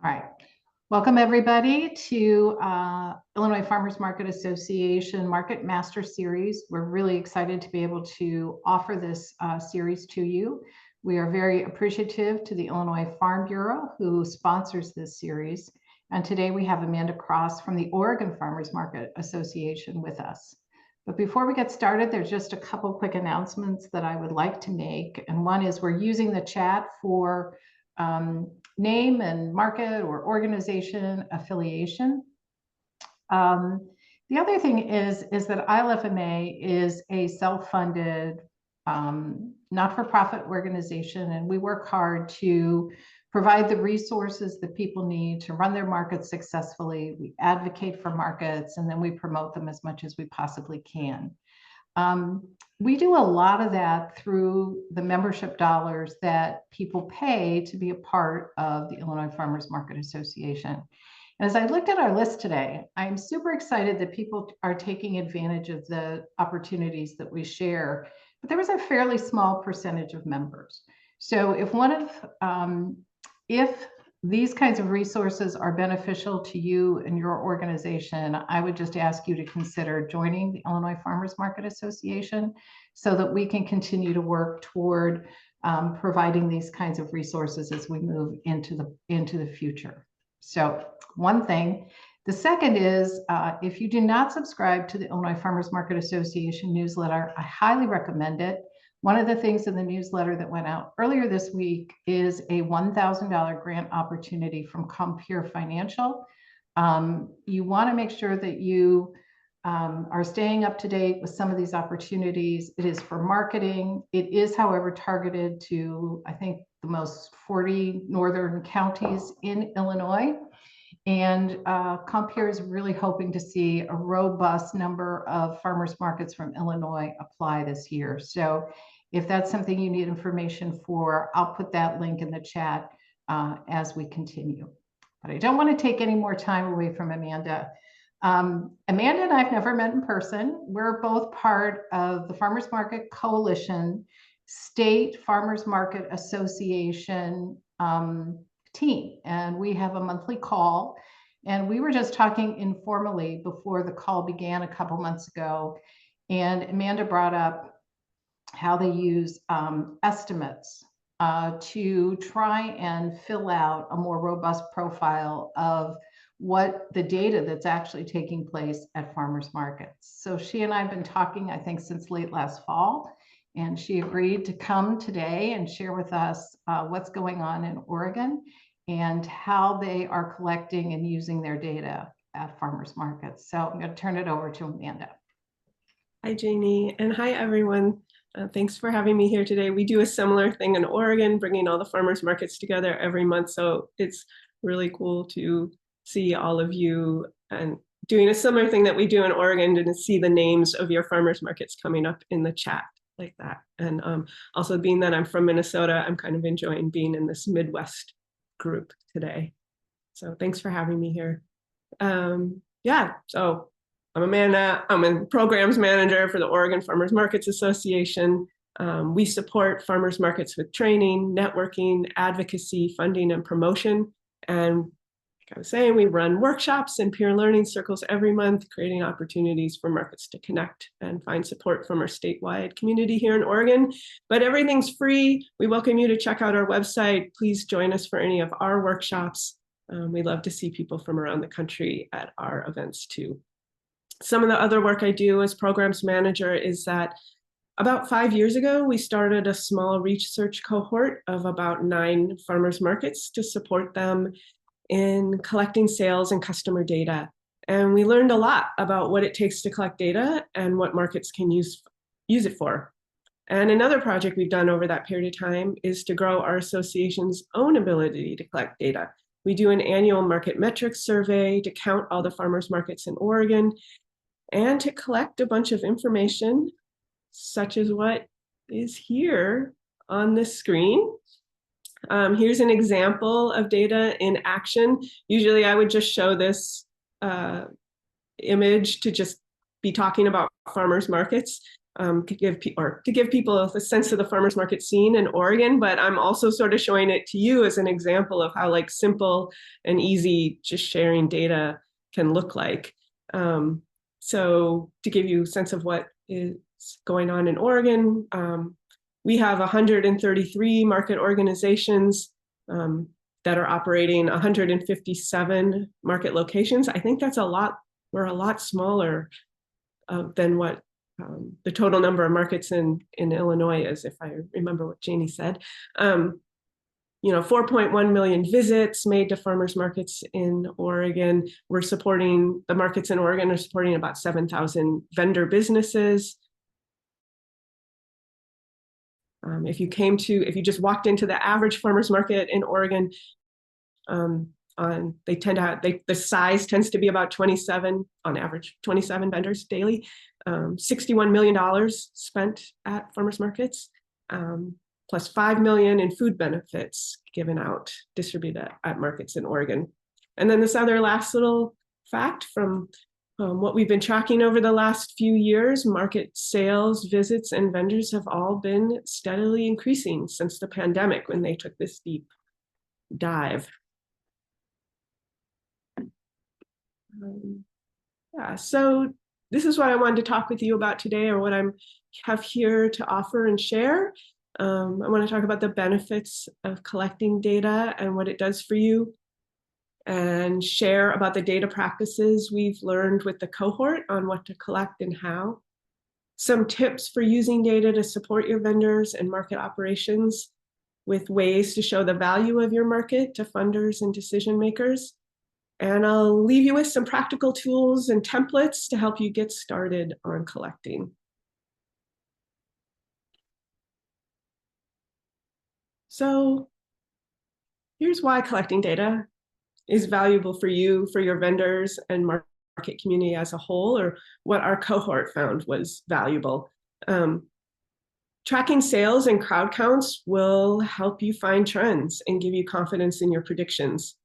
All right. Welcome everybody to Illinois Farmers Market Association Market Master Series. We're really excited to be able to offer this series to you. We are very appreciative to the Illinois Farm Bureau who sponsors this series. And today we have Amanda Cross from the Oregon Farmers Market Association with us. But before we get started, there's just a couple quick announcements that I would like to make. And one is we're using the chat for name and market or organization affiliation. The other thing is that ILFMA is a self-funded, not-for-profit organization, and we work hard to provide the resources that people need to run their markets successfully. We advocate for markets, and then we promote them as much as we possibly can. We do a lot of that through the membership dollars that people pay to be a part of the Illinois Farmers Market Association. And as I looked at our list today, I'm super excited that people are taking advantage of the opportunities that we share, but there was a fairly small percentage of members. So if these kinds of resources are beneficial to you and your organization, I would just ask you to consider joining the Illinois Farmers Market Association so that we can continue to work toward providing these kinds of resources as we move into the future. So one thing. The second is, if you do not subscribe to the Illinois Farmers Market Association newsletter, I highly recommend it. One of the things in the newsletter that went out earlier this week is a $1,000 grant opportunity from Compeer Financial. You want to make sure that you are staying up to date with some of these opportunities. It is for marketing. It is, however, targeted to, I think, the most 40 northern counties in Illinois. And Compeer is really hoping to see a robust number of farmers markets from Illinois apply this year. So if that's something you need information for, I'll put that link in the chat as we continue. But I don't want to take any more time away from Amanda. Amanda and I have never met in person. We're both part of the Farmers Market Coalition State Farmers Market Association team, and we have a monthly call, and we were just talking informally before the call began a couple months ago, and Amanda brought up how they use estimates to try and fill out a more robust profile of what the data that's actually taking place at farmers markets. So she and I have been talking, I think, since late last fall, and she agreed to come today and share with us what's going on in Oregon and how they are collecting and using their data at farmers markets. So I'm going to turn it over to Amanda. Hi, Janie, and hi, everyone. Thanks for having me here today. We do a similar thing in Oregon, bringing all the farmers markets together every month. So it's really cool to see all of you and doing a similar thing that we do in Oregon, and to see the names of your farmers markets coming up in the chat like that. And also, being that I'm from Minnesota, I'm kind of enjoying being in this Midwest group today. So thanks for having me here. Yeah, so I'm Amanda. I'm a programs manager for the Oregon Farmers Markets Association. We support farmers markets with training, networking, advocacy, funding, and promotion. And like I was saying, we run workshops and peer learning circles every month, creating opportunities for markets to connect and find support from our statewide community here in Oregon. But everything's free. We welcome you to check out our website. Please join us for any of our workshops. We love to see people from around the country at our events too. Some of the other work I do as programs manager is that about 5 years ago, we started a small research cohort of about 9 farmers markets to support them in collecting sales and customer data. And we learned a lot about what it takes to collect data and what markets can use it for. And another project we've done over that period of time is to grow our association's own ability to collect data. We do an annual market metrics survey to count all the farmers markets in Oregon and to collect a bunch of information, such as what is here on this screen. Here's an example of data in action. Usually I would just show this image to just be talking about farmers markets. to give people a sense of the farmers market scene in Oregon, but I'm also sort of showing it to you as an example of how like simple and easy just sharing data can look like. So to give you a sense of what is going on in Oregon, we have 133 market organizations that are operating 157 market locations. I think that's a lot. We're a lot smaller than what the total number of markets in Illinois is, if I remember what Janie said. 4.1 million visits made to farmers markets in Oregon. We're supporting, the markets in Oregon are supporting about 7,000 vendor businesses. If you just walked into the average farmers market in Oregon, the size tends to be about 27, on average, 27 vendors daily. $61 million spent at farmers markets, plus $5 million in food benefits given out, distributed at markets in Oregon. And then this other last little fact from what we've been tracking over the last few years, market sales, visits, and vendors have all been steadily increasing since the pandemic when they took this deep dive. So this is what I wanted to talk with you about today, or what I have here to offer and share. I want to talk about the benefits of collecting data and what it does for you, and share about the data practices we've learned with the cohort on what to collect and how. Some tips for using data to support your vendors and market operations, with ways to show the value of your market to funders and decision makers. And I'll leave you with some practical tools and templates to help you get started on collecting. So here's why collecting data is valuable for you, for your vendors and market community as a whole, or what our cohort found was valuable. Tracking sales and crowd counts will help you find trends and give you confidence in your predictions.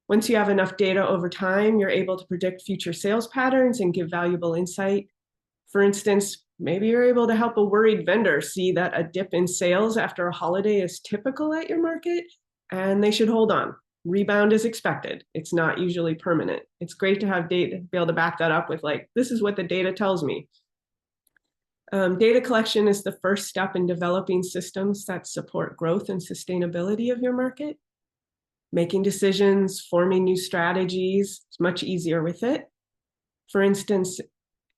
Once you have enough data over time, you're able to predict future sales patterns and give valuable insight. For instance, maybe you're able to help a worried vendor see that a dip in sales after a holiday is typical at your market, and they should hold on. Rebound is expected. It's not usually permanent. It's great to have data, be able to back that up with like, this is what the data tells me. Data collection is the first step in developing systems that support growth and sustainability of your market. Making decisions, forming new strategies is much easier with it. For instance,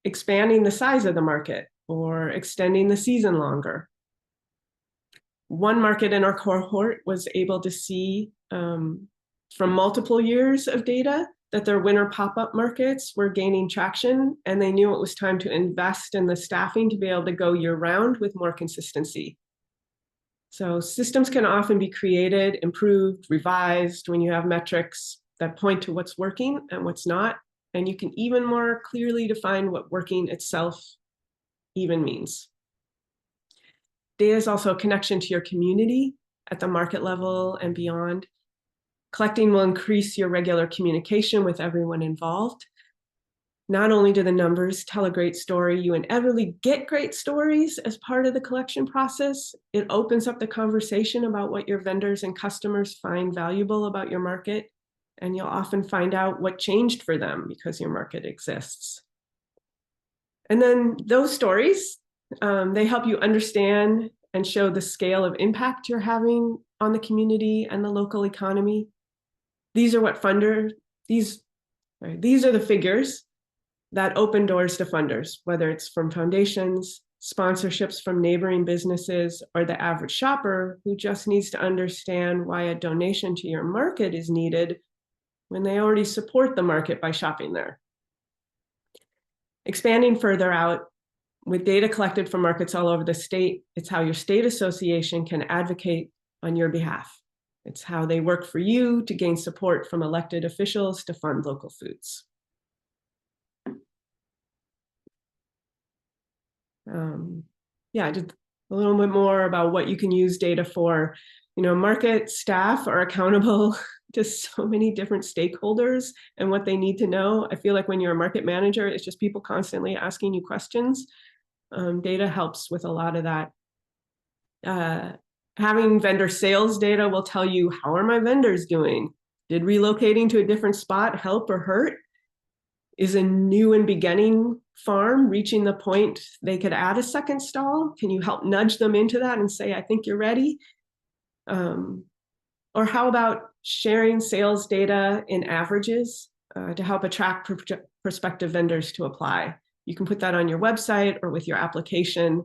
expanding the size of the market or extending the season longer. One market in our cohort was able to see from multiple years of data that their winter pop-up markets were gaining traction, and they knew it was time to invest in the staffing to be able to go year-round with more consistency. So systems can often be created, improved, revised when you have metrics that point to what's working and what's not. And you can even more clearly define what working itself even means. Data is also a connection to your community at the market level and beyond. Collecting will increase your regular communication with everyone involved. Not only do the numbers tell a great story, you inevitably get great stories as part of the collection process. It opens up the conversation about what your vendors and customers find valuable about your market, and you'll often find out what changed for them because your market exists. And then those stories, they help you understand and show the scale of impact you're having on the community and the local economy. These are what these are the figures that open doors to funders, whether it's from foundations, sponsorships from neighboring businesses, or the average shopper who just needs to understand why a donation to your market is needed when they already support the market by shopping there. Expanding further out, with data collected from markets all over the state, it's how your state association can advocate on your behalf. It's how they work for you to gain support from elected officials to fund local foods. Yeah, just a little bit more about what you can use data for. Market staff are accountable to so many different stakeholders and what they need to know. I feel like when you're a market manager, it's just people constantly asking you questions. Data helps with a lot of that. Having vendor sales data will tell you, how are my vendors doing? Did relocating to a different spot help or hurt? Is a new and beginning farm reaching the point they could add a second stall? Can you help nudge them into that and say, I think you're ready? Or how about sharing sales data in averages to help attract prospective vendors to apply? You can put that on your website or with your application.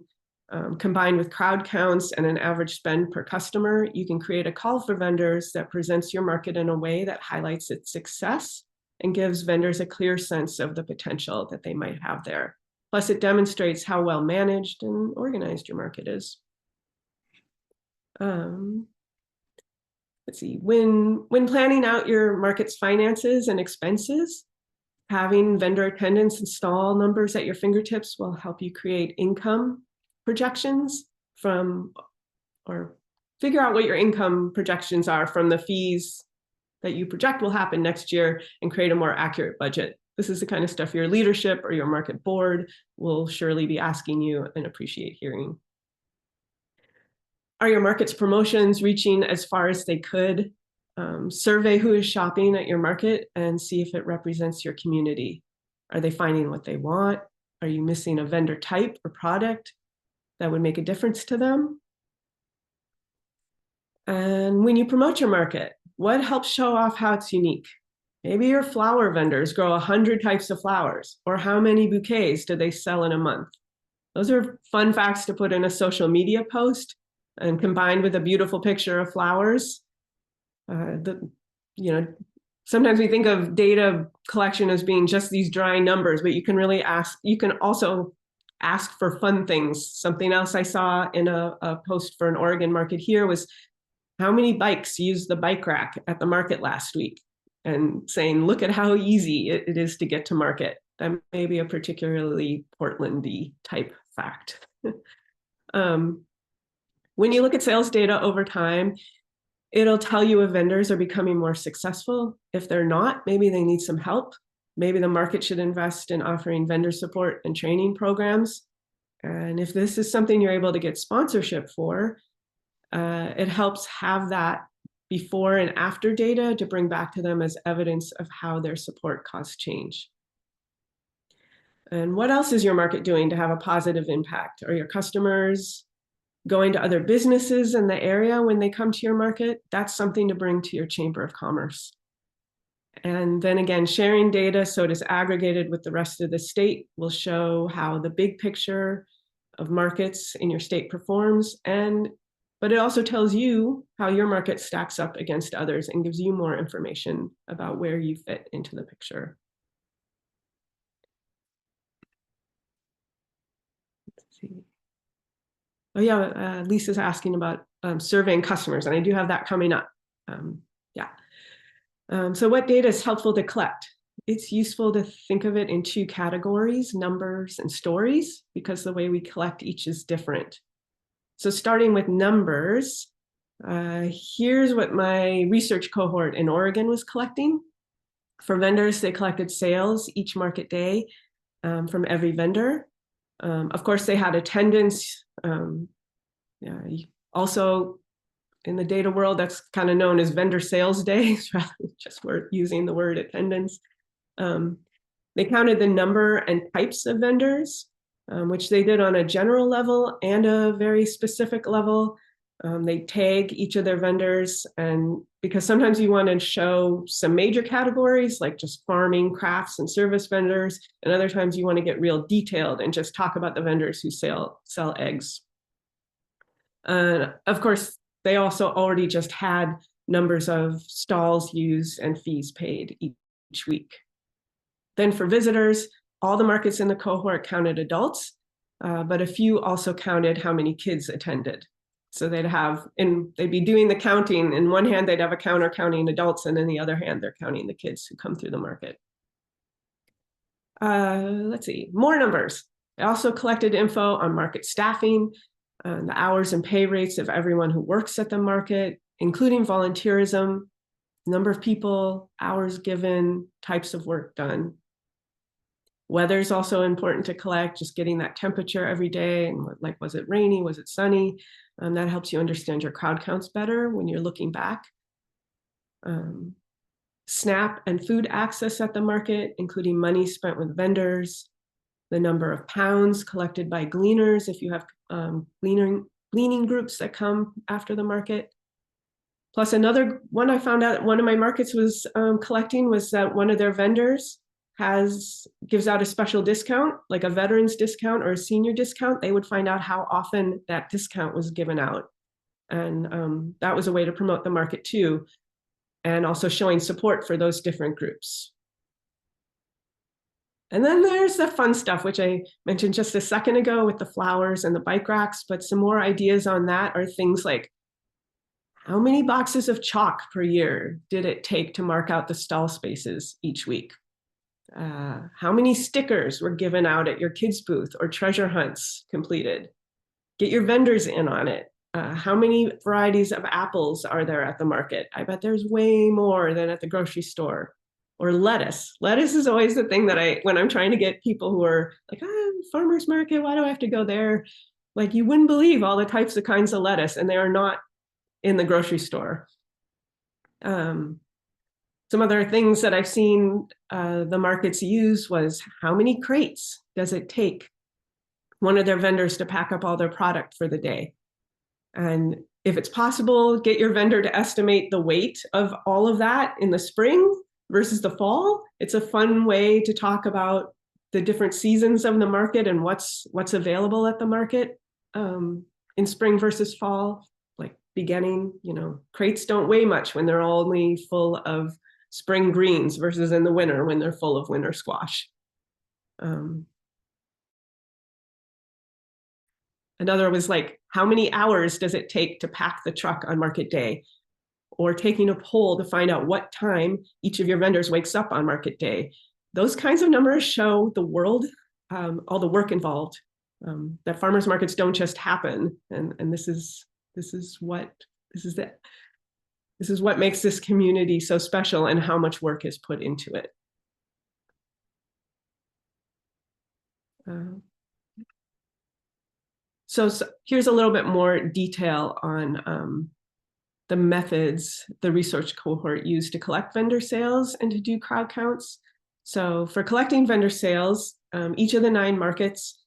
Combined with crowd counts and an average spend per customer, you can create a call for vendors that presents your market in a way that highlights its success and gives vendors a clear sense of the potential that they might have there. Plus, it demonstrates how well managed and organized your market is. Let's see, when planning out your market's finances and expenses, having vendor attendance and stall numbers at your fingertips will help you create income projections or figure out what your income projections are from the fees that you project will happen next year and create a more accurate budget. This is the kind of stuff your leadership or your market board will surely be asking you and appreciate hearing. Are your market's promotions reaching as far as they could? Survey who is shopping at your market and see if it represents your community. Are they finding what they want? Are you missing a vendor type or product that would make a difference to them? And when you promote your market, what helps show off how it's unique? Maybe your flower vendors grow 100 types of flowers, or how many bouquets do they sell in a month? Those are fun facts to put in a social media post, and combined with a beautiful picture of flowers. Sometimes we think of data collection as being just these dry numbers, but you can also ask for fun things. Something else I saw in a post for an Oregon market here was, how many bikes used the bike rack at the market last week? And saying, look at how easy it is to get to market. That may be a particularly Portland-y type fact. When you look at sales data over time, it'll tell you if vendors are becoming more successful. If they're not, maybe they need some help. Maybe the market should invest in offering vendor support and training programs. And if this is something you're able to get sponsorship for, it helps have that before and after data to bring back to them as evidence of how their support caused change. And what else is your market doing to have a positive impact? Are your customers going to other businesses in the area when they come to your market? That's something to bring to your Chamber of Commerce. And then again, sharing data so it is aggregated with the rest of the state will show how the big picture of markets in your state performs, but it also tells you how your market stacks up against others and gives you more information about where you fit into the picture. Let's see. Oh yeah, Lisa's asking about surveying customers, and I do have that coming up. So what data is helpful to collect? It's useful to think of it in two categories, numbers and stories, because the way we collect each is different. So starting with numbers, here's what my research cohort in Oregon was collecting. For vendors, they collected sales each market day from every vendor. Of course, they had attendance. Also, in the data world, that's kind of known as vendor sales days, rather than just using the word attendance. They counted the number and types of vendors, which they did on a general level and a very specific level. They tag each of their vendors, and because sometimes you want to show some major categories like just farming, crafts, and service vendors, and other times you want to get real detailed and just talk about the vendors who sell eggs. Of course, they also already just had numbers of stalls used and fees paid each week. Then for visitors, all the markets in the cohort counted adults, but a few also counted how many kids attended. So they'd be doing the counting. In one hand, they'd have a counter counting adults, and in the other hand, they're counting the kids who come through the market. Let's see, more numbers. I also collected info on market staffing, the hours and pay rates of everyone who works at the market, including volunteerism, number of people, hours given, types of work done. Weather is also important to collect, just getting that temperature every day. And like, was it rainy? Was it sunny? That helps you understand your crowd counts better when you're looking back. SNAP and food access at the market, including money spent with vendors, the number of pounds collected by gleaners, if you have gleaning groups that come after the market. Plus another one I found out one of my markets was collecting was that one of their vendors gives out a special discount, like a veteran's discount or a senior discount. They would find out how often that discount was given out. And that was a way to promote the market too, and also showing support for those different groups. And then there's the fun stuff, which I mentioned just a second ago with the flowers and the bike racks, but some more ideas on that are things like, how many boxes of chalk per year did it take to mark out the stall spaces each week? How many stickers were given out at your kids' booth or treasure hunts completed? Get your vendors in on it. How many varieties of apples are there at the market? I bet there's way more than at the grocery store. Or lettuce. Lettuce is always the thing that when I'm trying to get people who are like, farmer's market, why do I have to go there? Like, you wouldn't believe all the types of kinds of lettuce, and they are not in the grocery store. Some other things that I've seen the markets use was, how many crates does it take one of their vendors to pack up all their product for the day? And if it's possible, get your vendor to estimate the weight of all of that in the spring versus the fall. It's a fun way to talk about the different seasons of the market and what's available at the market in spring versus fall. Like beginning, crates don't weigh much when they're only full of spring greens versus in the winter when they're full of winter squash. Another was like, how many hours does it take to pack the truck on market day? Or taking a poll to find out what time each of your vendors wakes up on market day. Those kinds of numbers show the world, all the work involved, that farmers markets don't just happen. And this is what makes this community so special, and how much work is put into it. So here's a little bit more detail on the methods the research cohort used to collect vendor sales and to do crowd counts. So for collecting vendor sales, each of the 9 markets,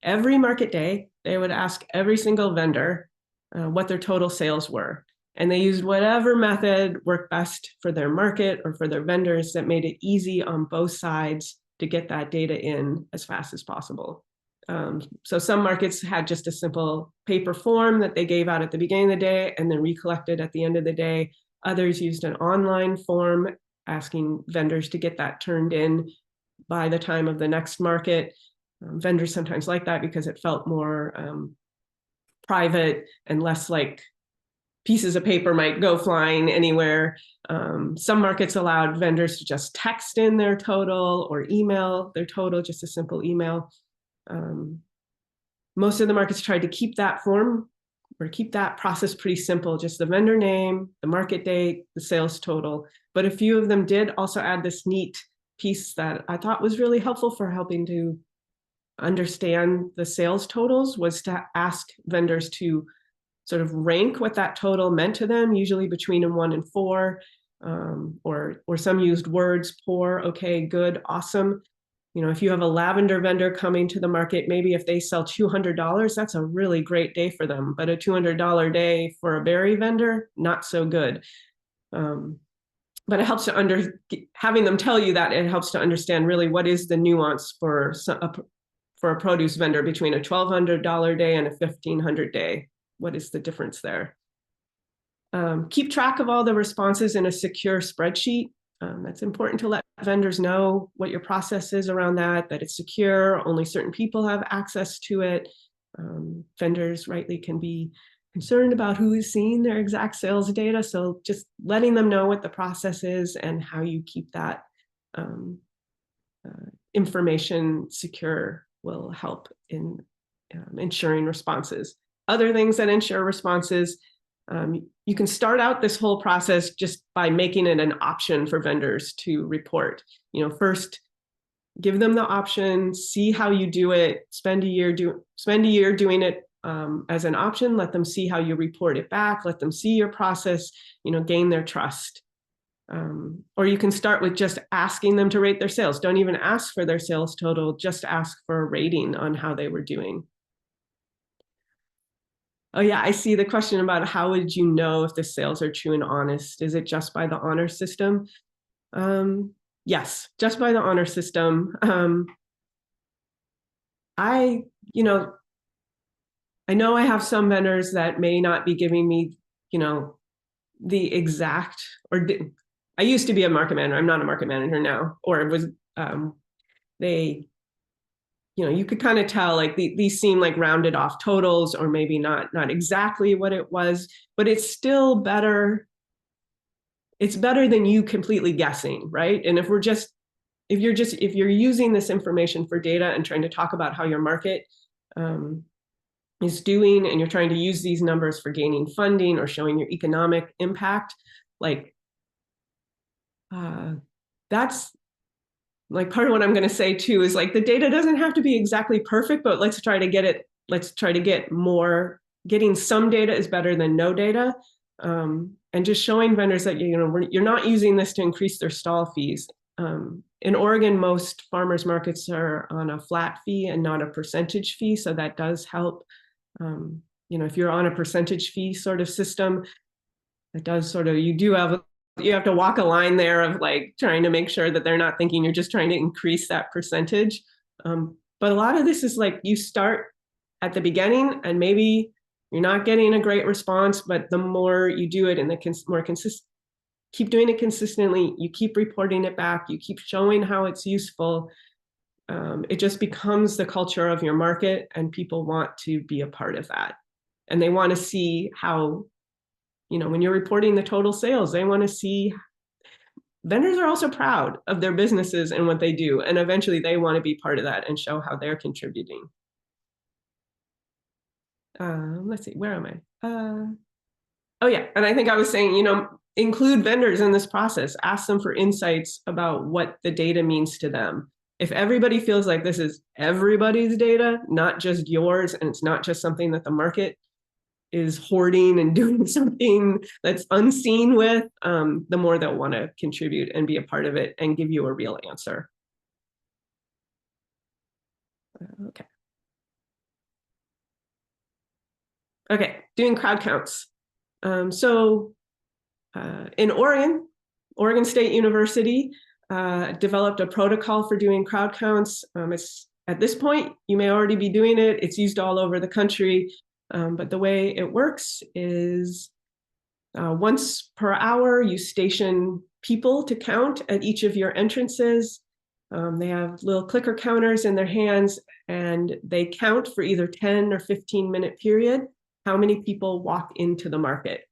every market day, they would ask every single vendor what their total sales were. And they used whatever method worked best for their market or for their vendors that made it easy on both sides to get that data in as fast as possible. So some markets had just a simple paper form that they gave out at the beginning of the day and then recollected at the end of the day. Others used an online form asking vendors to get that turned in by the time of the next market. Vendors sometimes like that because it felt more private and less like pieces of paper might go flying anywhere. Some markets allowed vendors to just text in their total or email their total, just a simple email. Most of the markets tried to keep that form or keep that process pretty simple, just the vendor name, the market date, the sales total. But a few of them did also add this neat piece that I thought was really helpful for helping to understand the sales totals, was to ask vendors to sort of rank what that total meant to them, usually between a 1 and 4, or some used words: poor, okay, good, awesome. If you have a lavender vendor coming to the market, maybe if they sell $200, that's a really great day for them. But a $200 day for a berry vendor, not so good. But it helps to having them tell you that, it helps to understand really what is the nuance for a produce vendor between a $1,200 day and a $1,500 day. What is the difference there? Keep track of all the responses in a secure spreadsheet. That's important to let vendors know what your process is around that it's secure, only certain people have access to it. Vendors rightly can be concerned about who is seeing their exact sales data. So just letting them know what the process is and how you keep that information secure will help in ensuring responses. Other things that ensure responses, you can start out this whole process just by making it an option for vendors to report. First, give them the option, see how you do it, spend a year doing it as an option, let them see how you report it back, let them see your process, gain their trust. Or you can start with just asking them to rate their sales. Don't even ask for their sales total, just ask for a rating on how they were doing. Oh yeah, I see the question about how would you know if the sales are true and honest? Is it just by the honor system? Yes, just by the honor system. I know I have some vendors that may not be giving me, the exact, I used to be a market manager. I'm not a market manager now, or it was, they, you could kind of tell like these seem like rounded off totals, or maybe not exactly what it was, but it's still better. It's better than you completely guessing, right? And if you're using this information for data and trying to talk about how your market is doing, and you're trying to use these numbers for gaining funding or showing your economic impact, like that's like part of what I'm going to say too, is like the data doesn't have to be exactly perfect, but let's try to get more. Getting some data is better than no data. And just showing vendors that you're not using this to increase their stall fees. In Oregon, most farmers markets are on a flat fee and not a percentage fee, so that does help. If you're on a percentage fee sort of system, it does sort of, you have to walk a line there of like trying to make sure that they're not thinking you're just trying to increase that percentage. But a lot of this is like you start at the beginning and maybe you're not getting a great response, but the more you do it and keep doing it consistently, you keep reporting it back, you keep showing how it's useful. It just becomes the culture of your market, and people want to be a part of that. And they want to see how, when you're reporting the total sales, they want to see. Vendors are also proud of their businesses and what they do, and eventually they want to be part of that and show how they're contributing. Let's see, where am I? Oh yeah, and I think I was saying, include vendors in this process, ask them for insights about what the data means to them. If everybody feels like this is everybody's data, not just yours, and it's not just something that the market is hoarding and doing something that's unseen with, the more they'll want to contribute and be a part of it and give you a real answer. Okay, doing crowd counts. So in Oregon State University developed a protocol for doing crowd counts. It's at this point, you may already be doing it. It's used all over the country. But the way it works is once per hour, you station people to count at each of your entrances. They have little clicker counters in their hands, and they count for either 10 or 15-minute period how many people walk into the market.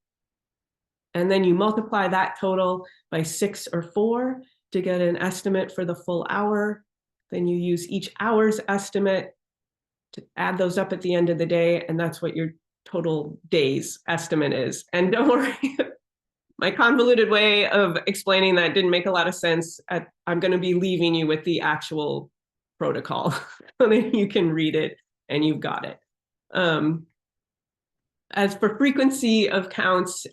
And then you multiply that total by 6 or 4 to get an estimate for the full hour. Then you use each hour's estimate to add those up at the end of the day, and that's what your total day's estimate is. And don't worry, my convoluted way of explaining that didn't make a lot of sense. I'm going to be leaving you with the actual protocol so that you can read it and you've got it. As for frequency of counts,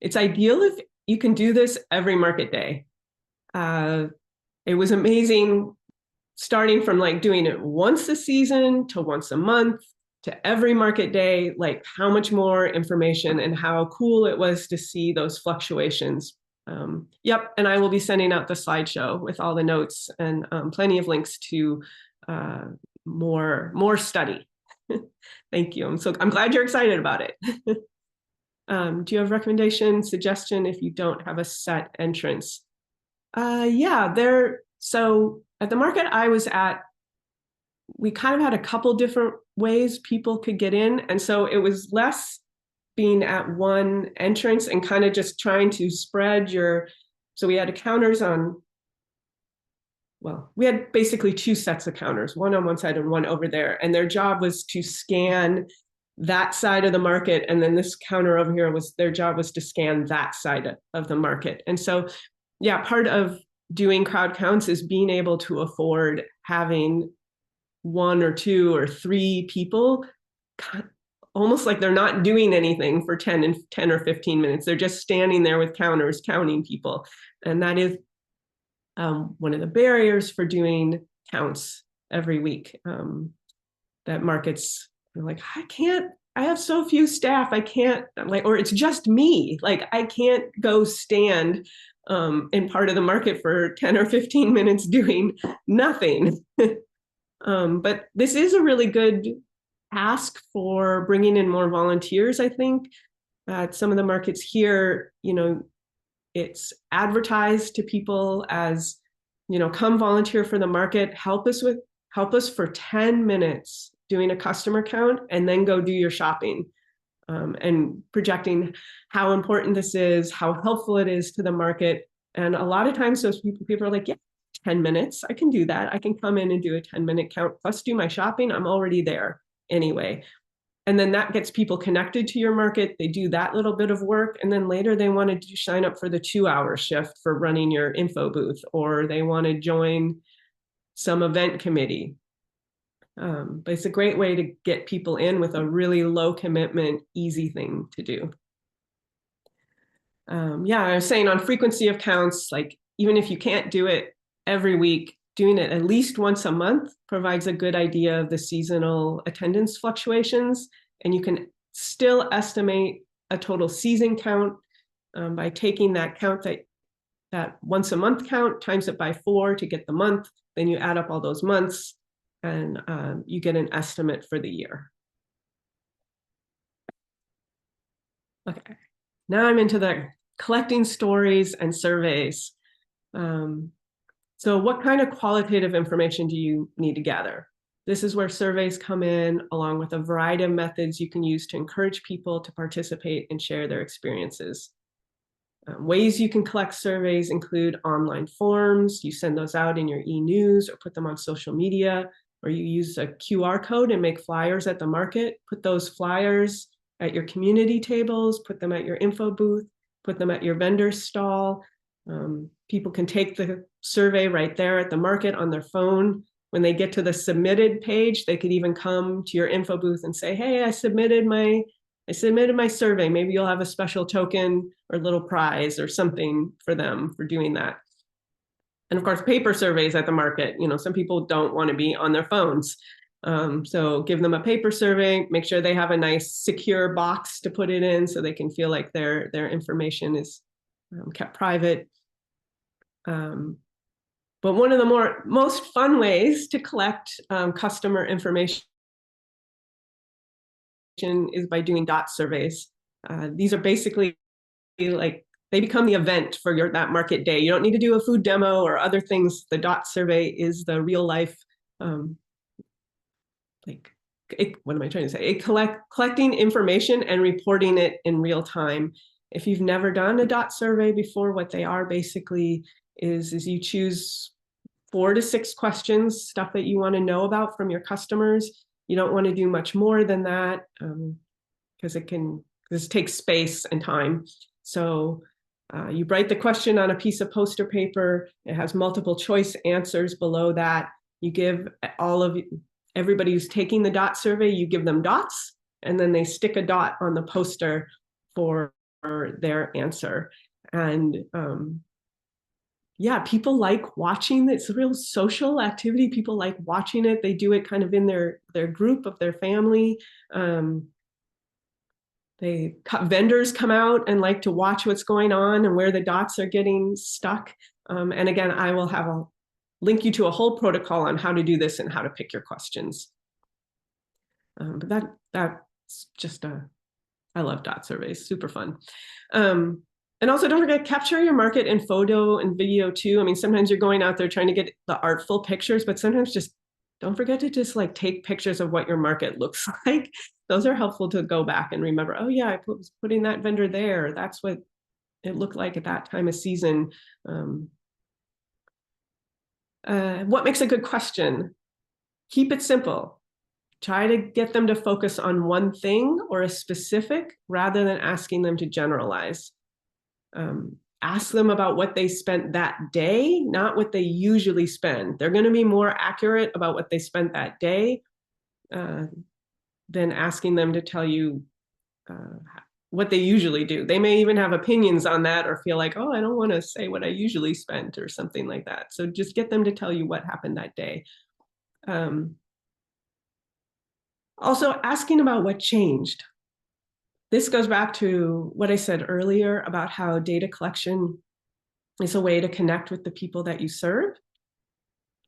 it's ideal if you can do this every market day. It was amazing starting from like doing it once a season to once a month to every market day, like how much more information and how cool it was to see those fluctuations. Yep, and I will be sending out the slideshow with all the notes and plenty of links to more study. Thank you. I'm glad you're excited about it. Do you have recommendation, suggestion if you don't have a set entrance? Yeah, so at the market I was at, we kind of had a couple different ways people could get in. And so it was less being at one entrance and kind of just trying to spread so we had counters we had basically 2 sets of counters, one on one side and one over there. And their job was to scan that side of the market. And then this counter over here their job was to scan that side of the market. And so, yeah, part of doing crowd counts is being able to afford having 1 or 2 or 3 people, almost like they're not doing anything for 10 or 15 minutes. They're just standing there with counters counting people. And that is one of the barriers for doing counts every week. That markets are like, I have so few staff, I can't, like, or it's just me, like, I can't go stand in part of the market for 10 or 15 minutes doing nothing. But this is a really good ask for bringing in more volunteers, I think. At some of the markets here, it's advertised to people as, come volunteer for the market, help us for 10 minutes doing a customer count, and then go do your shopping. And projecting how important this is, how helpful it is to the market. And a lot of times those people are like, yeah, 10 minutes, I can do that. I can come in and do a 10-minute count plus do my shopping. I'm already there anyway. And then that gets people connected to your market. They do that little bit of work. And then later they want to sign up for the 2-hour shift for running your info booth, or they want to join some event committee. But it's a great way to get people in with a really low commitment, easy thing to do. Yeah, I was saying on frequency of counts, like even if you can't do it every week, doing it at least once a month provides a good idea of the seasonal attendance fluctuations. And you can still estimate a total season count by taking that count, that once a month count, times it by 4 to get the month. Then you add up all those months, and you get an estimate for the year. Okay, now I'm into the collecting stories and surveys. So what kind of qualitative information do you need to gather? This is where surveys come in, along with a variety of methods you can use to encourage people to participate and share their experiences. Ways you can collect surveys include online forms. You send those out in your e-news or put them on social media, or you use a QR code and make flyers at the market. Put those flyers at your community tables, put them at your info booth, put them at your vendor stall. People can take the survey right there at the market on their phone. When they get to the submitted page, they could even come to your info booth and say, hey, I submitted my survey. Maybe you'll have a special token or little prize or something for them for doing that. And of course, paper surveys at the market. Some people don't want to be on their phones. So give them a paper survey, make sure they have a nice secure box to put it in so they can feel like their information is kept private. But one of the most fun ways to collect customer information is by doing dot surveys. These are basically like, they become the event for that market day. You don't need to do a food demo or other things. The dot survey is the real life, what am I trying to say? Collecting information and reporting it in real time. If you've never done a dot survey before, what they are basically is you choose 4 to 6 questions, stuff that you want to know about from your customers. You don't want to do much more than that because this takes space and time. So you write the question on a piece of poster paper. It has multiple choice answers below that. You give everybody who's taking the dot survey, you give them dots, and then they stick a dot on the poster for their answer. And yeah, people like watching. It's a real social activity. People like watching it. They do it kind of in their group of their family. Vendors come out and like to watch what's going on and where the dots are getting stuck. And again, I will link you to a whole protocol on how to do this and how to pick your questions. But that's just I love dot surveys, super fun. And also don't forget, capture your market in photo and video too. I mean, sometimes you're going out there trying to get the artful pictures, but sometimes just don't forget to just like take pictures of what your market looks like. Those are helpful to go back and remember, oh yeah, I was putting that vendor there. That's what it looked like at that time of season. What makes a good question? Keep it simple. Try to get them to focus on one thing or a specific rather than asking them to generalize. ask them about what they spent that day, not what they usually spend. They're going to be more accurate about what they spent that day than asking them to tell you what they usually do. They may even have opinions on that or feel like, oh, I don't want to say what I usually spent or something like that. So just get them to tell you what happened that day. Also asking about what changed. This goes back to what I said earlier about how data collection is a way to connect with the people that you serve.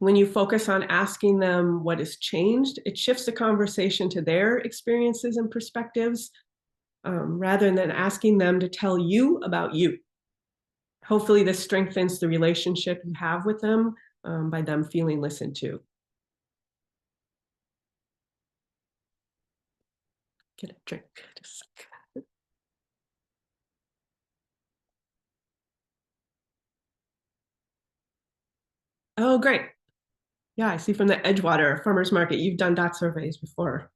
When you focus on asking them what has changed, it shifts the conversation to their experiences and perspectives, rather than asking them to tell you about you. Hopefully this strengthens the relationship you have with them by them feeling listened to. Get a drink. Just a sec. Oh, great. Yeah, I see from the Edgewater Farmers Market, you've done dot surveys before.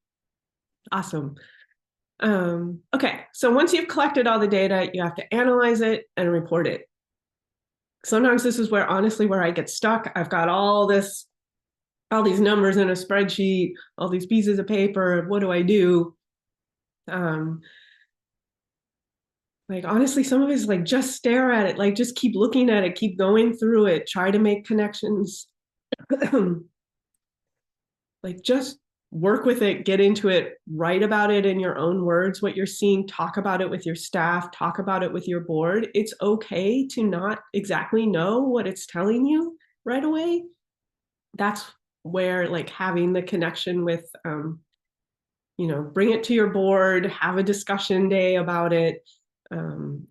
Awesome. Okay, so once you've collected all the data, you have to analyze it and report it. Sometimes this is where, honestly, where I get stuck. I've got all these numbers in a spreadsheet, all these pieces of paper. What do I do? Like, honestly, some of it is like, just stare at it, like, just keep looking at it, keep going through it, try to make connections. Like, just work with it, get into it, write about it in your own words, what you're seeing, talk about it with your staff, talk about it with your board. It's okay to not exactly know what it's telling you right away. That's where, like, having the connection with, bring it to your board, have a discussion day about it.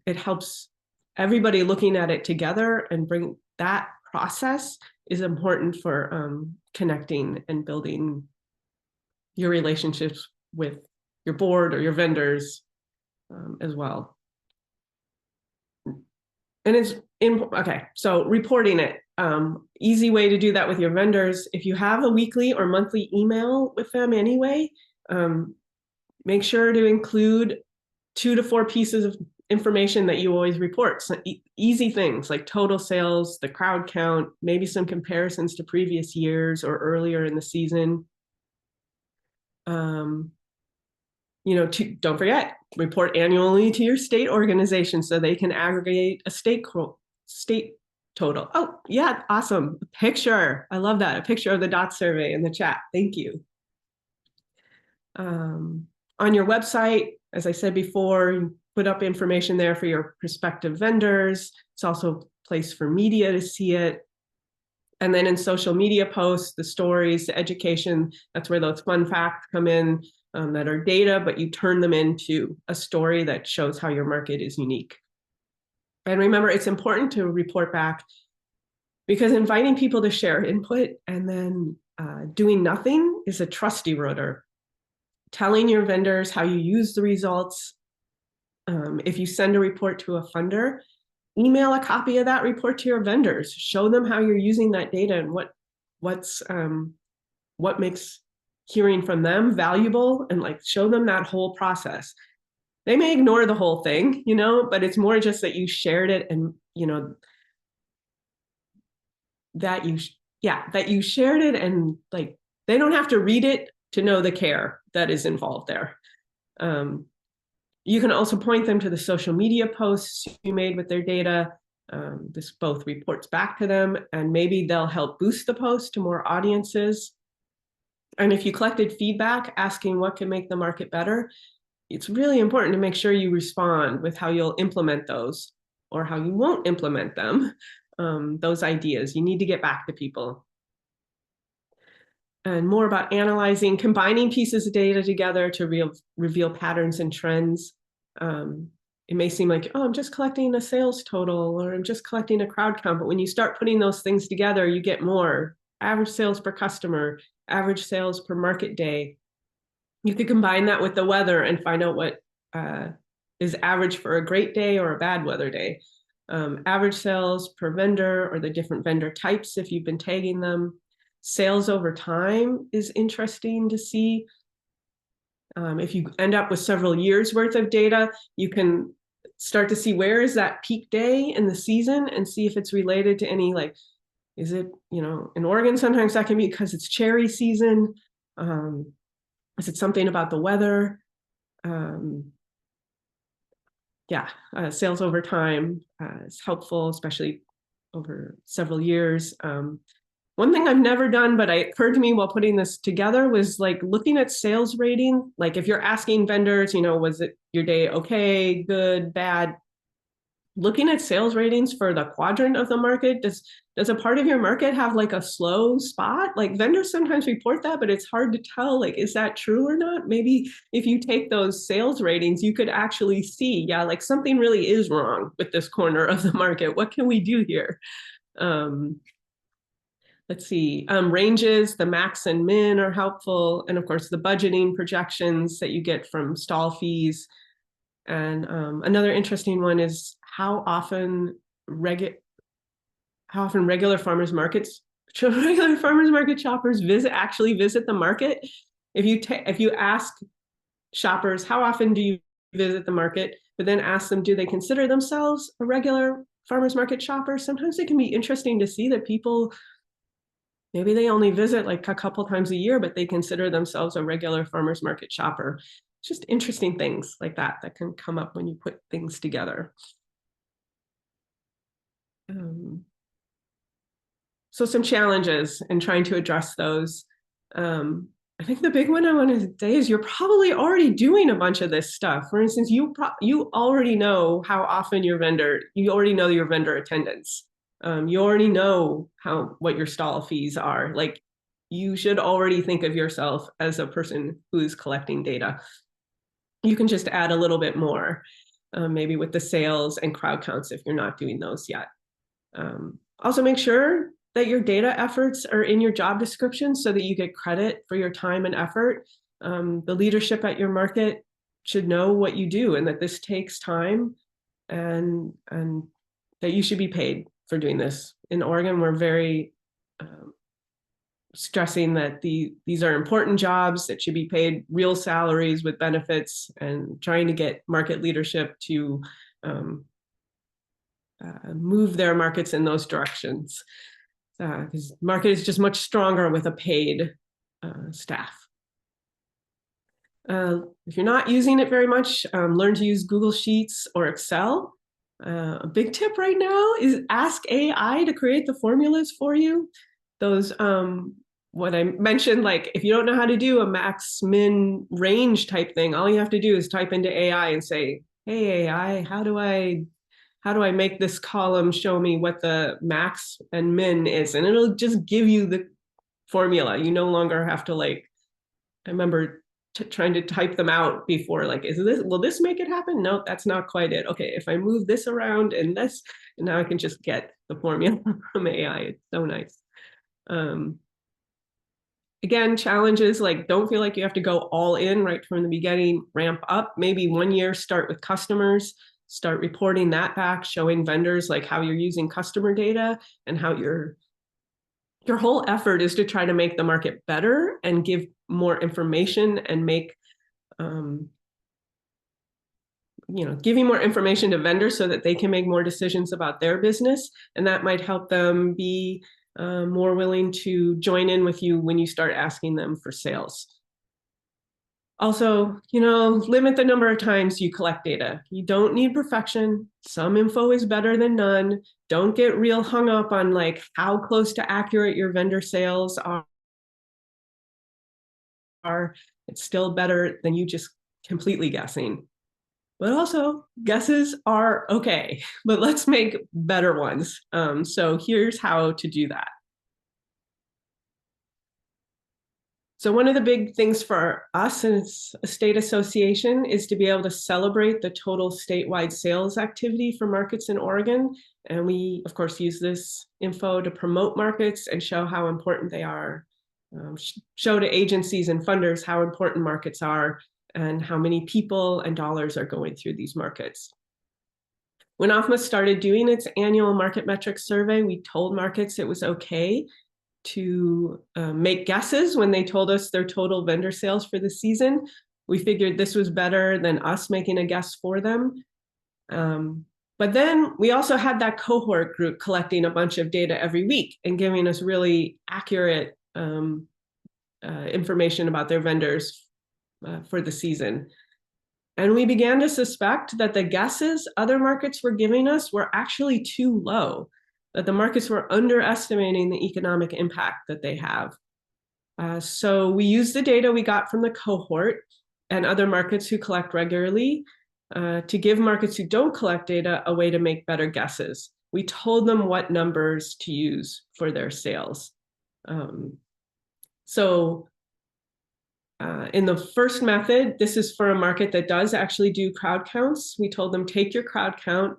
It helps everybody looking at it together, and bring that process is important for connecting and building your relationships with your board or your vendors as well. And it's okay, so reporting it. Easy way to do that with your vendors. If you have a weekly or monthly email with them anyway, make sure to include 2 to 4 pieces of information that you always report. So easy things like total sales, the crowd count, maybe some comparisons to previous years or earlier in the season. Don't forget, report annually to your state organization so they can aggregate a state total. Oh, yeah, awesome. A picture. I love that. A picture of the dot survey in the chat. Thank you. On your website, as I said before, you put up information there for your prospective vendors. It's also a place for media to see it. And then in social media posts, the stories, the education, that's where those fun facts come in that are data, but you turn them into a story that shows how your market is unique. And remember, it's important to report back, because inviting people to share input and then doing nothing is a trust eroder. Telling your vendors how you use the results. If you send a report to a funder, email a copy of that report to your vendors. Show them how you're using that data and what makes hearing from them valuable, and like show them that whole process. They may ignore the whole thing, but it's more just that you shared it, and that you shared it, and like they don't have to read it to know the care that is involved there. You can also point them to the social media posts you made with their data. This both reports back to them, and maybe they'll help boost the post to more audiences. And if you collected feedback asking what can make the market better, it's really important to make sure you respond with how you'll implement those or how you won't implement them, those ideas. You need to get back to people. And more about analyzing, combining pieces of data together to reveal patterns and trends. It may seem like, oh, I'm just collecting a sales total, or I'm just collecting a crowd count. But when you start putting those things together, you get more. Average sales per customer, average sales per market day. You could combine that with the weather and find out what is average for a great day or a bad weather day. Average sales per vendor, or the different vendor types if you've been tagging them. Sales over time is interesting to see. If you end up with several years worth of data, you can start to see where is that peak day in the season and see if it's related to any, like, is it, in Oregon, sometimes that can be because it's cherry season. Is it something about the weather? Sales over time is helpful, especially over several years. One thing I've never done, but it occurred to me while putting this together, was like looking at sales rating. Like if you're asking vendors, was it your day okay, good, bad? Looking at sales ratings for the quadrant of the market, does a part of your market have like a slow spot? Like vendors sometimes report that, but it's hard to tell, like, is that true or not? Maybe if you take those sales ratings, you could actually see, yeah, like something really is wrong with this corner of the market. What can we do here? Let's see, ranges, the max and min are helpful. And of course, the budgeting projections that you get from stall fees. And another interesting one is how often regular farmers market shoppers actually visit the market. If you ask shoppers, how often do you visit the market, but then ask them, do they consider themselves a regular farmers market shopper? Sometimes it can be interesting to see that people, maybe they only visit like a couple times a year, but they consider themselves a regular farmers market shopper. Just interesting things like that can come up when you put things together. So some challenges in trying to address those. I think the big one I want to say is you're probably already doing a bunch of this stuff. For instance, you already know how often you already know your vendor attendance. You already know what your stall fees are. Like, you should already think of yourself as a person who's collecting data. You can just add a little bit more, maybe with the sales and crowd counts if you're not doing those yet. Also, make sure that your data efforts are in your job description so that you get credit for your time and effort. The leadership at your market should know what you do and that this takes time, and that you should be paid for doing this. In Oregon, we're very stressing that these are important jobs that should be paid real salaries with benefits, and trying to get market leadership to move their markets in those directions, because market is just much stronger with a paid staff. If you're not using it very much, learn to use Google Sheets or Excel. A big tip right now is ask AI to create the formulas for you. Those, what I mentioned, like if you don't know how to do a max min range type thing, all you have to do is type into AI and say, hey AI, how do I make this column show me what the max and min is? And it'll just give you the formula. You no longer have to, like, I remember trying to type them out before, like, will this make it happen? No, that's not quite it. Okay, if I move this around and this, and now I can just get the formula from AI. It's so nice. Again, challenges, like, don't feel like you have to go all in right from the beginning. Ramp up. Maybe 1 year, start with customers, start reporting that back, showing vendors like how you're using customer data, and how your whole effort is to try to make the market better and give more information and make, giving more information to vendors so that they can make more decisions about their business. And that might help them be more willing to join in with you when you start asking them for sales. Also, limit the number of times you collect data. You don't need perfection. Some info is better than none. Don't get real hung up on like how close to accurate your vendor sales are. It's still better than you just completely guessing. But also, guesses are okay, but let's make better ones. So here's how to do that. So one of the big things for us as a state association is to be able to celebrate the total statewide sales activity for markets in Oregon. And we, of course, use this info to promote markets and show how important they are. Show to agencies and funders how important markets are and how many people and dollars are going through these markets. When OFMA started doing its annual market metrics survey, we told markets it was okay to make guesses when they told us their total vendor sales for the season. We figured this was better than us making a guess for them. But then we also had that cohort group collecting a bunch of data every week and giving us really accurate information about their vendors for the season. And we began to suspect that the guesses other markets were giving us were actually too low, that the markets were underestimating the economic impact that they have. So we used the data we got from the cohort and other markets who collect regularly to give markets who don't collect data a way to make better guesses. We told them what numbers to use for their sales. In the first method, this is for a market that does actually do crowd counts. We told them, take your crowd count,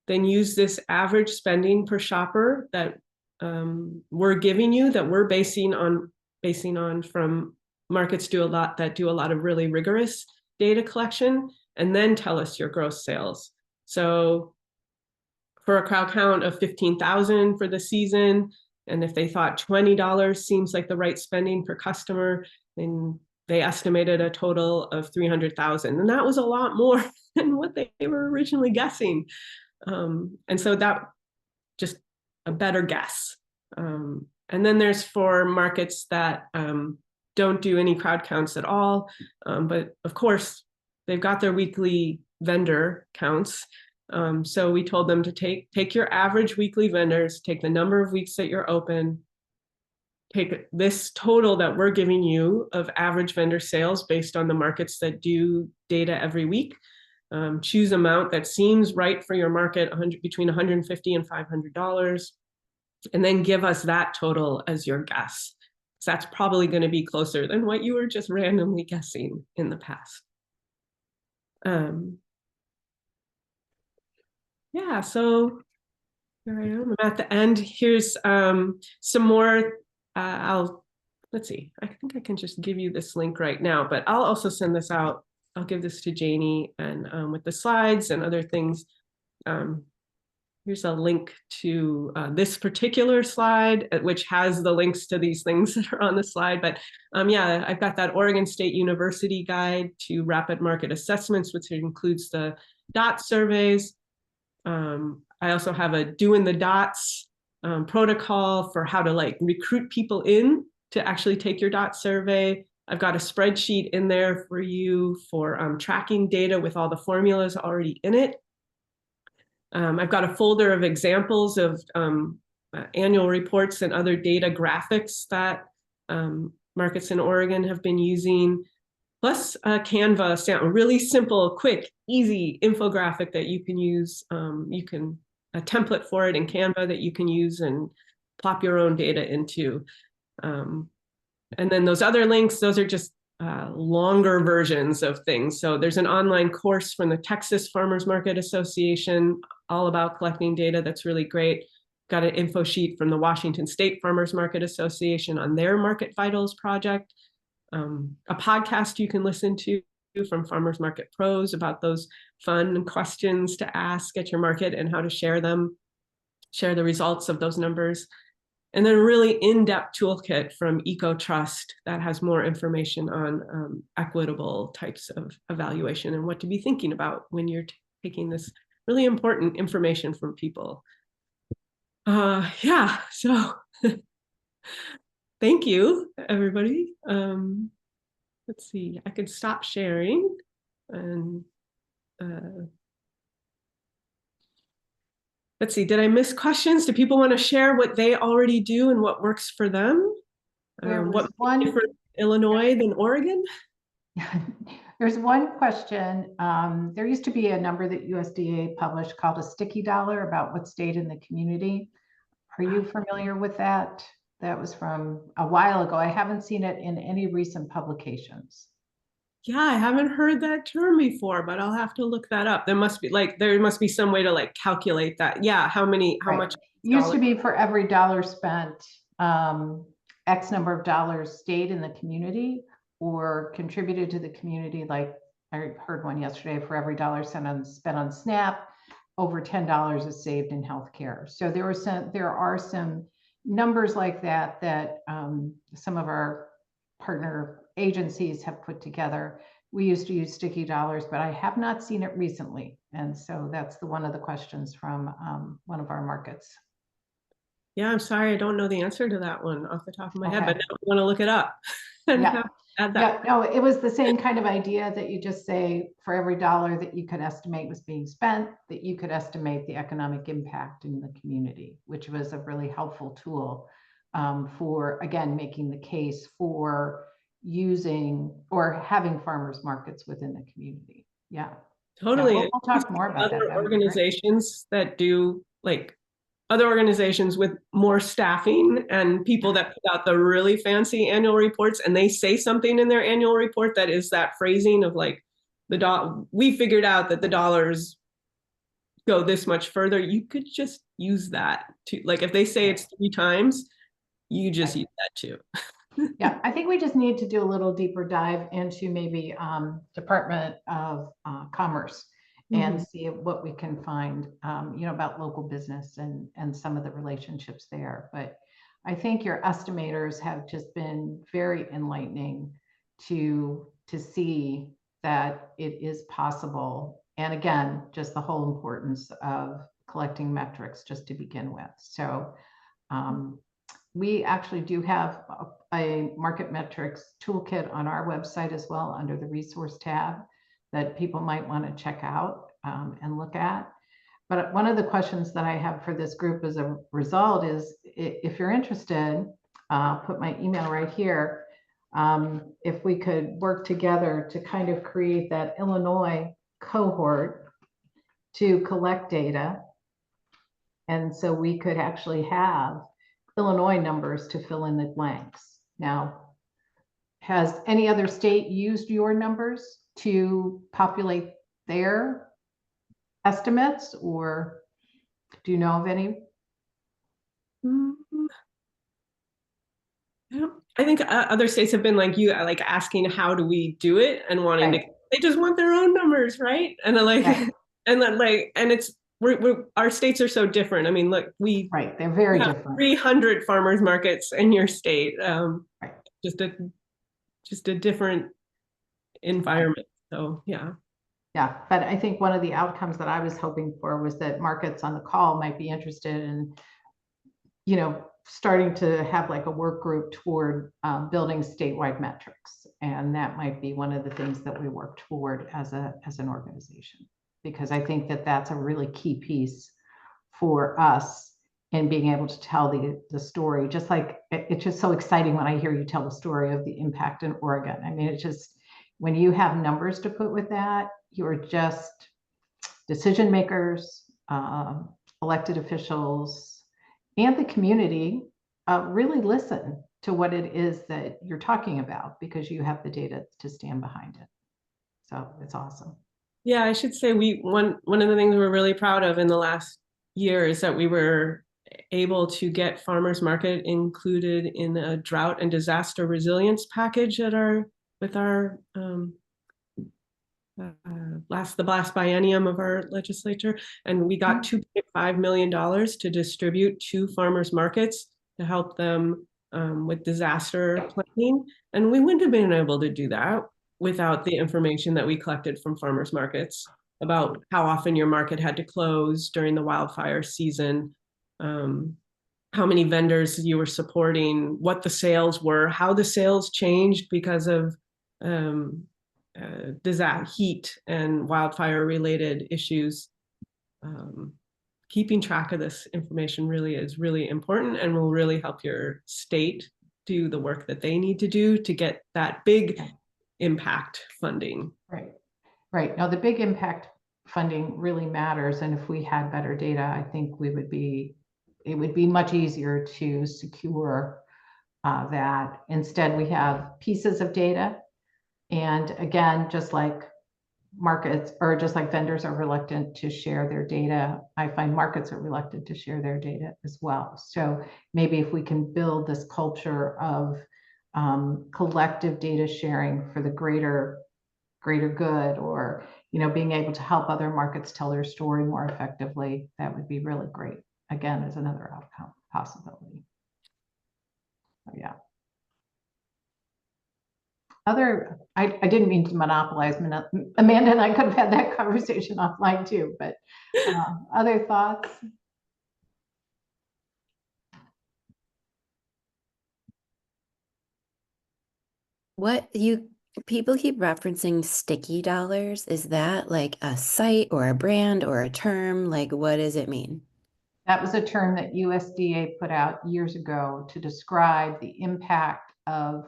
then use this average spending per shopper that we're giving you, that we're basing on from markets that do a lot of really rigorous data collection, and then tell us your gross sales. So for a crowd count of 15,000 for the season, and if they thought $20 seems like the right spending per customer, then they estimated a total of 300,000. And that was a lot more than what they were originally guessing. And so that just a better guess. And then there's for markets that don't do any crowd counts at all. But of course, they've got their weekly vendor counts. So we told them to take your average weekly vendors, take the number of weeks that you're open, take this total that we're giving you of average vendor sales based on the markets that do data every week. Choose amount that seems right for your market, between $150 and $500, and then give us that total as your guess. So that's probably going to be closer than what you were just randomly guessing in the past. Yeah, so here I am. I'm at the end. Here's some more. Let's see. I think I can just give you this link right now, but I'll also send this out. I'll give this to Janie, and with the slides and other things. Here's a link to this particular slide, which has the links to these things that are on the slide. But yeah, I've got that Oregon State University guide to rapid market assessments, which includes the DOT surveys. I also have a doing the dots protocol for how to recruit people in to actually take your DOT survey. I've got a spreadsheet in there for you for tracking data with all the formulas already in it. I've got a folder of examples of annual reports and other data graphics that markets in Oregon have been using, plus a Canva stamp, a really simple, quick, easy infographic that you can use. A template for it in Canva that you can use and plop your own data into. And then those other links, those are just longer versions of things. So there's an online course from the Texas Farmers Market Association all about collecting data that's really great. Got an info sheet from the Washington State Farmers Market Association on their Market Vitals project. A podcast you can listen to from Farmers Market Pros about those fun questions to ask at your market and how to share them, share the results of those numbers. And then a really in-depth toolkit from EcoTrust that has more information on equitable types of evaluation and what to be thinking about when you're taking this really important information from people. Yeah, so thank you, everybody. Let's see, I could stop sharing and let's see, did I miss questions? Do people want to share what they already do and what works for them? What one for Illinois than Oregon? There's one question. There used to be a number that USDA published called a sticky dollar about what stayed in the community. Are you familiar with that? That was from a while ago. I haven't seen it in any recent publications. Yeah, I haven't heard that term before, but I'll have to look that up. There must be some way to calculate that. Yeah, how much? It used to be for every dollar spent, X number of dollars stayed in the community or contributed to the community. Like I heard one yesterday, for every dollar spent on SNAP, over $10 is saved in healthcare. So there are some numbers like that some of our partner agencies have put together we used to use sticky dollars, but I have not seen it recently. And so that's one of the questions from one of our markets. Yeah, I'm sorry, I don't know the answer to that one off the top of my head, but Okay. now I want to look it up and Yeah. add that. Yeah, no, it was the same kind of idea that you just say for every dollar that you could estimate was being spent, that you could estimate the economic impact in the community, which was a really helpful tool for, again, making the case for using or having farmers markets within the community. Yeah. Totally. So we'll talk more about that. Other That would be great. organizations that do like other organizations with more staffing and people that put out the really fancy annual reports, and they say something in their annual report that is that phrasing of like we figured out that the dollars go this much further. You could just use that to, like, if they say it's 3 times, you just use that too. Yeah, I think we just need to do a little deeper dive into maybe Department of Commerce and see what we can find, about local business and some of the relationships there. But I think your estimators have just been very enlightening to see that it is possible. And again, just the whole importance of collecting metrics just to begin with. So we actually do have a market metrics toolkit on our website as well under the resource tab that people might want to check out and look at. But one of the questions that I have for this group as a result is, if you're interested, I'll put my email right here. If we could work together to kind of create that Illinois cohort to collect data. And so we could actually have Illinois numbers to fill in the blanks. Now, has any other state used your numbers to populate their estimates, or do you know of any? I think other states have been like you, like asking how do we do it and wanting to. They just want their own numbers, right? And and it's our states are so different. I mean, look, they're very different. 300 farmers markets in your state. Right. Just a different environment. So yeah. Yeah, but I think one of the outcomes that I was hoping for was that markets on the call might be interested in, starting to have like a work group toward building statewide metrics. And that might be one of the things that we work toward as an organization, because I think that that's a really key piece for us in being able to tell the story. Just like it's just so exciting when I hear you tell the story of the impact in Oregon. I mean, it's just, when you have numbers to put with that, you're just decision makers, elected officials, and the community really listen to what it is that you're talking about, because you have the data to stand behind it. So it's awesome. Yeah, I should say one of the things we're really proud of in the last year is that we were able to get farmers market included in a drought and disaster resilience package with our the last biennium of our legislature, and we got $2.5 million to distribute to farmers markets to help them with disaster planning. And we wouldn't have been able to do that without the information that we collected from farmers markets about how often your market had to close during the wildfire season, how many vendors you were supporting, what the sales were, how the sales changed because of heat and wildfire related issues. Keeping track of this information is really important, and will really help your state do the work that they need to do to get that big impact funding. Right. Now the big impact funding really matters. And if we had better data, I think it would be much easier to secure that. Instead, we have pieces of data. And again, just like markets, or just like vendors are reluctant to share their data, I find markets are reluctant to share their data as well. So maybe if we can build this culture of collective data sharing for the greater good, or being able to help other markets tell their story more effectively, that would be really great. Again, as another outcome possibility. So, yeah. I didn't mean to monopolize, Amanda and I could have had that conversation offline too, but other thoughts? What you people keep referencing sticky dollars. Is that like a site or a brand or a term? Like, what does it mean? That was a term that USDA put out years ago to describe the impact of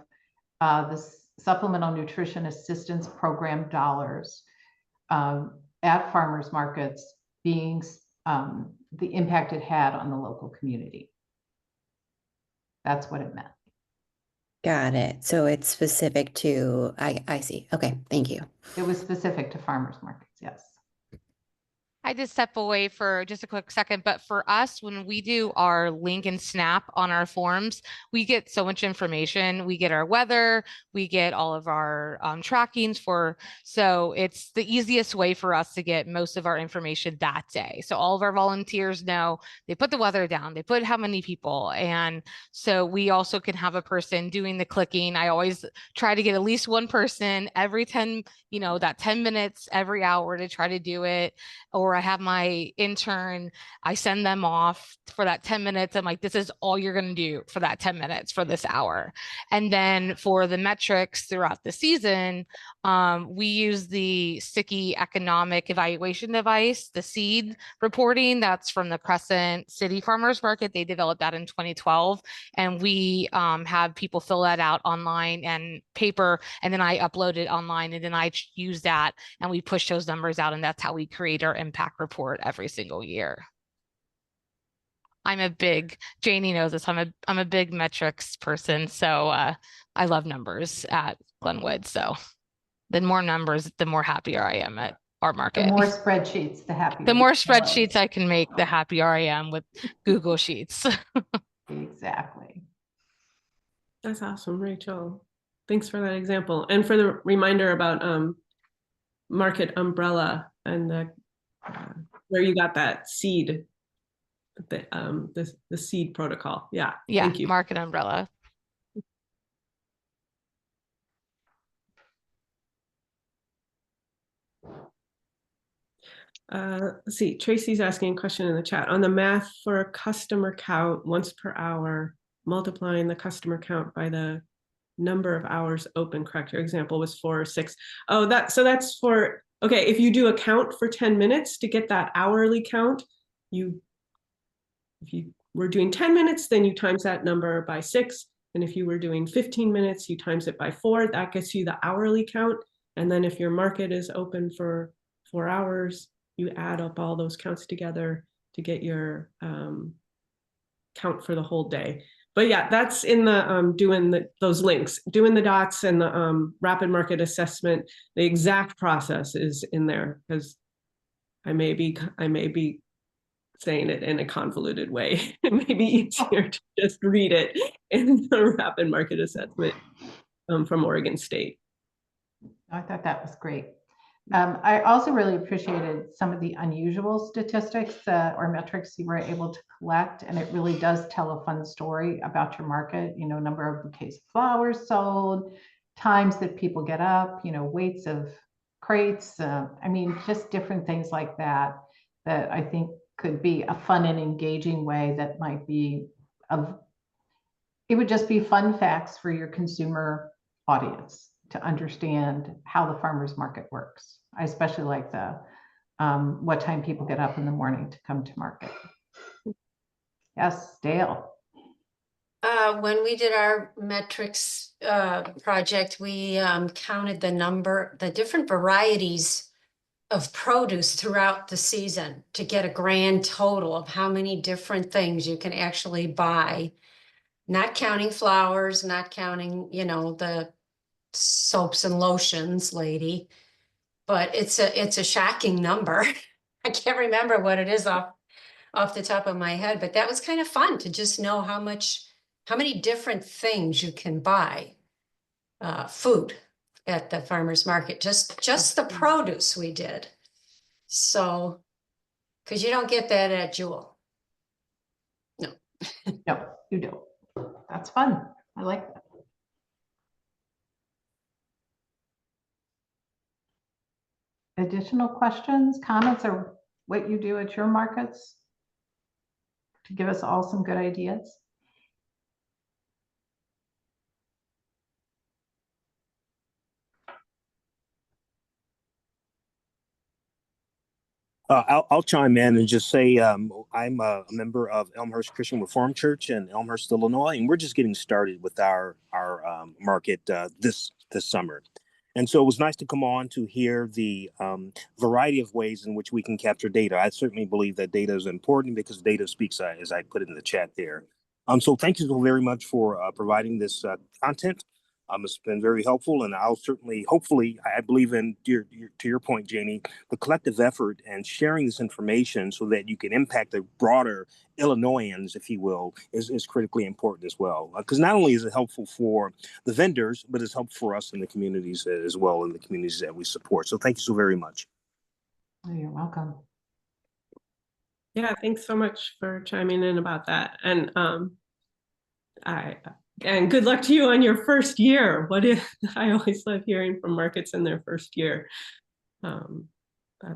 the Supplemental Nutrition Assistance Program dollars at farmers markets being the impact it had on the local community. That's what it meant. Got it. So it's specific to, I see. Okay, thank you. It was specific to farmers markets, yes. I just step away for just a quick second, but for us, when we do our link and snap on our forms, we get so much information. We get our weather, we get all of our trackings so it's the easiest way for us to get most of our information that day. So all of our volunteers know they put the weather down, they put how many people. And so we also can have a person doing the clicking. I always try to get at least one person every 10, that 10 minutes every hour to try to do it. Or I have my intern, I send them off for that 10 minutes. I'm like, this is all you're going to do for that 10 minutes for this hour. And then for the metrics throughout the season, we use the sticky economic evaluation device, the SEED reporting. That's from the Crescent City Farmers Market. They developed that in 2012. And we have people fill that out online and paper, and then I upload it online, and then I use that and we push those numbers out, and that's how we create our impact report every single year. Janie knows this, I'm a big metrics person, so I love numbers at Glenwood. So the more numbers, the more happier I am at our market. The more spreadsheets, the happier. The more spreadsheets I can make, the happier I am with Google Sheets. Exactly. That's awesome, Rachel. Thanks for that example. And for the reminder about market umbrella and where you got that seed, the seed protocol. Yeah. Yeah, thank you. market umbrella. Let's see, Tracy's asking a question in the chat on the math for a customer count once per hour, multiplying the customer count by the number of hours open, correct? Your example was 4 or 6. Oh, so that's for, okay, if you do a count for 10 minutes to get that hourly count, if you were doing 10 minutes, then you times that number by 6. And if you were doing 15 minutes, you times it by 4. That gets you the hourly count. And then if your market is open for 4 hours, you add up all those counts together to get your count for the whole day. But yeah, that's in the doing those links, doing the dots and the rapid market assessment. The exact process is in there, because I may be saying it in a convoluted way. It may be easier to just read it in the rapid market assessment from Oregon State. I thought that was great. I also really appreciated some of the unusual statistics or metrics you were able to collect, and it really does tell a fun story about your market. Number of bouquets of flowers sold, times that people get up, weights of crates. I mean, just different things like that I think could be a fun and engaging way that might be it would just be fun facts for your consumer audience to understand how the farmers market works. I especially like the what time people get up in the morning to come to market. Yes, Dale. When we did our metrics project, we counted the different varieties of produce throughout the season to get a grand total of how many different things you can actually buy, not counting flowers, not counting, the soaps and lotions, lady. But it's a shocking number. I can't remember what it is off the top of my head, but that was kind of fun to just know how many different things you can buy, food at the farmer's market, just the produce we did. So, because you don't get that at Jewel. No. No, you don't. That's fun. I like that. additional questions, comments, or what you do at your markets to give us all some good ideas? I'll chime in and just say I'm a member of Elmhurst Christian Reformed Church in Elmhurst, Illinois, and we're just getting started with our market this summer. And so it was nice to come on to hear the variety of ways in which we can capture data. I certainly believe that data is important because data speaks, as I put it in the chat there. So thank you so very much for providing this content. It's been very helpful, and I'll certainly, hopefully, I believe in, to your point, Janie, the collective effort and sharing this information so that you can impact the broader Illinoisans, if you will, is critically important as well. Because not only is it helpful for the vendors, but it's helpful for us in the communities as well, in the communities that we support. So thank you so very much. Oh, you're welcome. Yeah, thanks so much for chiming in about that. And and good luck to you on your first year. I always love hearing from markets in their first year. I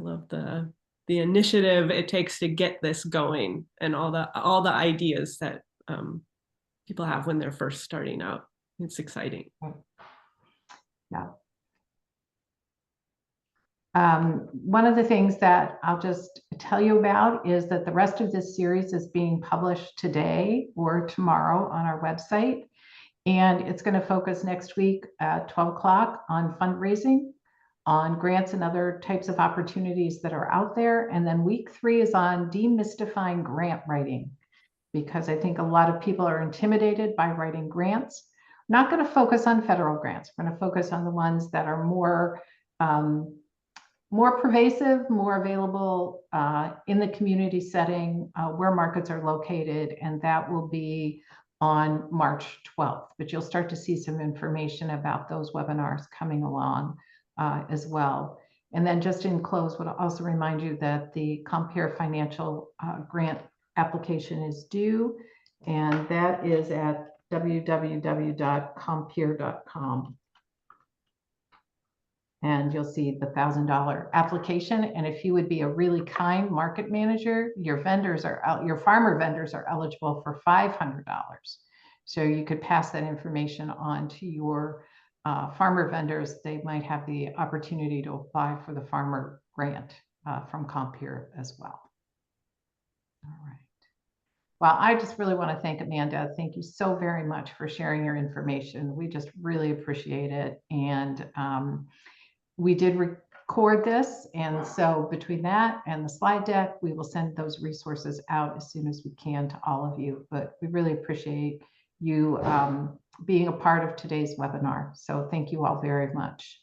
love the initiative it takes to get this going and all the ideas that people have when they're first starting out. It's exciting. Yeah. One of the things that I'll just tell you about is that the rest of this series is being published today or tomorrow on our website. And it's going to focus next week at 12 o'clock on fundraising, on grants and other types of opportunities that are out there. And then week 3 is on demystifying grant writing, because I think a lot of people are intimidated by writing grants. I'm not going to focus on federal grants. We're going to focus on the ones that are more pervasive, more available in the community setting where markets are located, and that will be on March 12th. But you'll start to see some information about those webinars coming along as well. And then just in close, would also remind you that the Compeer Financial Grant application is due, and that is at www.compeer.com. And you'll see the $1,000 application. And if you would be a really kind market manager, your farmer vendors are eligible for $500. So you could pass that information on to your farmer vendors. They might have the opportunity to apply for the farmer grant from Compeer as well. All right. Well, I just really want to thank Amanda. Thank you so very much for sharing your information. We just really appreciate it. And we did record this, and so between that and the slide deck, we will send those resources out as soon as we can to all of you. But we really appreciate you being a part of today's webinar. So thank you all very much.